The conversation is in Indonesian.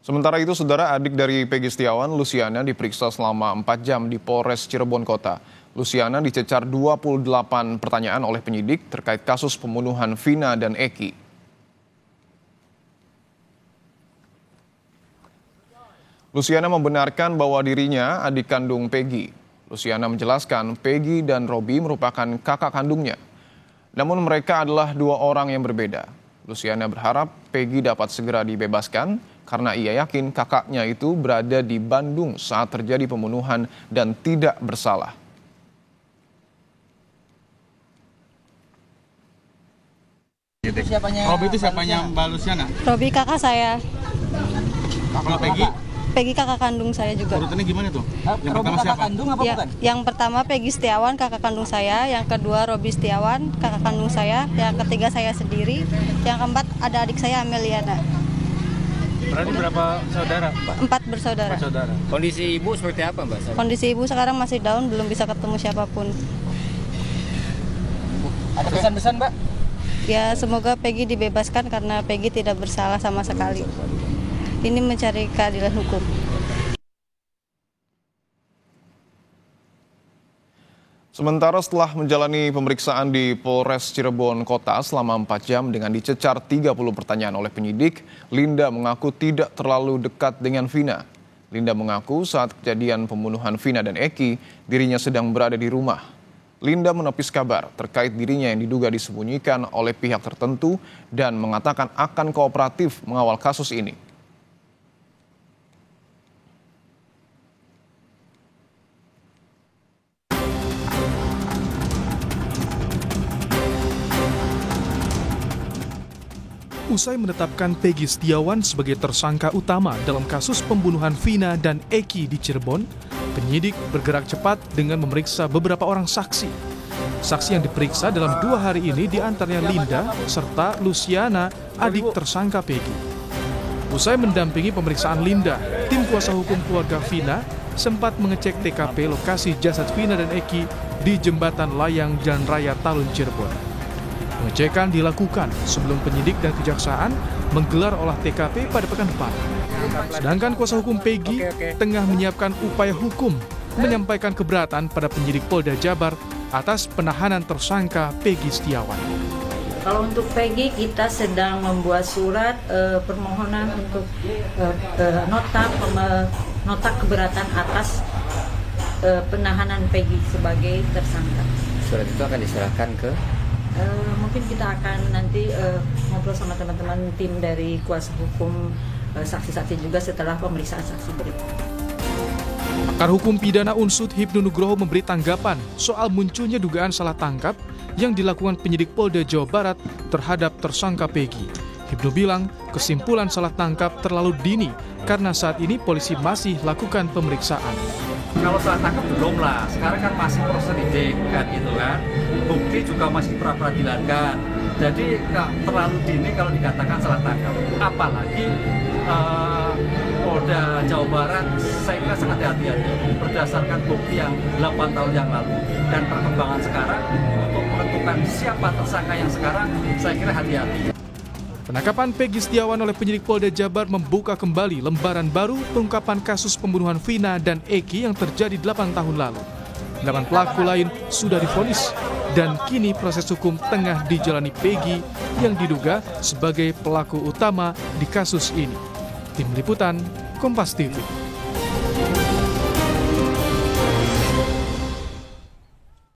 Sementara itu, saudara, adik dari Peggy Setiawan, Luciana, diperiksa selama 4 jam di Polres Cirebon Kota. Luciana dicecar 28 pertanyaan oleh penyidik terkait kasus pembunuhan Vina dan Eki. Luciana membenarkan bahwa dirinya adik kandung Peggy. Luciana menjelaskan Peggy dan Robi merupakan kakak kandungnya. Namun mereka adalah dua orang yang berbeda. Luciana berharap Peggy dapat segera dibebaskan karena ia yakin kakaknya itu berada di Bandung saat terjadi pembunuhan dan tidak bersalah. Robi itu siapanya Mbak Luciana? Robi kakak saya. Kalau Peggy? Peggy kakak kandung saya juga. Urutannya gimana tuh? Yang Robi pertama kakak siapa? kandung apa Ya, bukan? yang pertama Peggy Setiawan kakak kandung saya, yang kedua Robi Setiawan kakak kandung saya, yang ketiga saya sendiri, yang keempat ada adik saya Ameliana. Berarti berapa saudara, Pak? 4 bersaudara. Saudara. Kondisi ibu seperti apa, Mbak? Kondisi ibu sekarang masih down, belum bisa ketemu siapapun. Ada pesan-pesan, Mbak? Ya semoga Peggy dibebaskan karena Peggy tidak bersalah sama sekali. Ini mencari keadilan hukum. Sementara setelah menjalani pemeriksaan di Polres Cirebon Kota selama 4 jam dengan dicecar 30 pertanyaan oleh penyidik, Linda mengaku tidak terlalu dekat dengan Vina. Linda mengaku saat kejadian pembunuhan Vina dan Eki, dirinya sedang berada di rumah. Linda menepis kabar terkait dirinya yang diduga disembunyikan oleh pihak tertentu dan mengatakan akan kooperatif mengawal kasus ini. Usai menetapkan Peggy Setiawan sebagai tersangka utama dalam kasus pembunuhan Vina dan Eki di Cirebon, penyidik bergerak cepat dengan memeriksa beberapa orang saksi. Saksi yang diperiksa dalam 2 hari ini diantaranya Linda serta Luciana, adik tersangka Peggy. Usai mendampingi pemeriksaan Linda, tim kuasa hukum keluarga Vina sempat mengecek TKP lokasi jasad Vina dan Eki di Jembatan Layang Jalan Raya Talun Cirebon. Pengecekan dilakukan sebelum penyidik dan kejaksaan menggelar olah TKP pada pekan depan. Sedangkan kuasa hukum Peggy tengah menyiapkan upaya hukum menyampaikan keberatan pada penyidik Polda Jabar atas penahanan tersangka Peggy Setiawan. Kalau untuk Peggy, kita sedang membuat surat permohonan untuk nota keberatan atas penahanan Peggy sebagai tersangka. Surat itu akan diserahkan ke? Mungkin kita akan nanti ngobrol sama teman-teman tim dari kuasa hukum saksi-saksi juga setelah pemeriksaan saksi berikut. Pakar hukum pidana Unsud Hibnu Nugroho memberi tanggapan soal munculnya dugaan salah tangkap yang dilakukan penyidik Polda Jawa Barat terhadap tersangka Peggy. Hibnu bilang kesimpulan salah tangkap terlalu dini karena saat ini polisi masih lakukan pemeriksaan. Kalau salah tangkap belum lah, sekarang kan masih proses lidik kan gitu kan, bukti juga masih pra-peradilan kan, jadi terlalu dini kalau dikatakan salah tangkap. Apalagi Polda Jawa Barat saya kira sangat hati-hati berdasarkan bukti yang 8 tahun yang lalu dan perkembangan sekarang untuk menentukan siapa tersangka yang sekarang, saya kira hati-hati. Penangkapan Peggy Setiawan oleh penyidik Polda Jabar membuka kembali lembaran baru pengungkapan kasus pembunuhan Vina dan Eki yang terjadi 8 tahun lalu. 8 pelaku lain sudah divonis dan kini proses hukum tengah dijalani Peggy yang diduga sebagai pelaku utama di kasus ini. Tim Liputan, Kompas TV.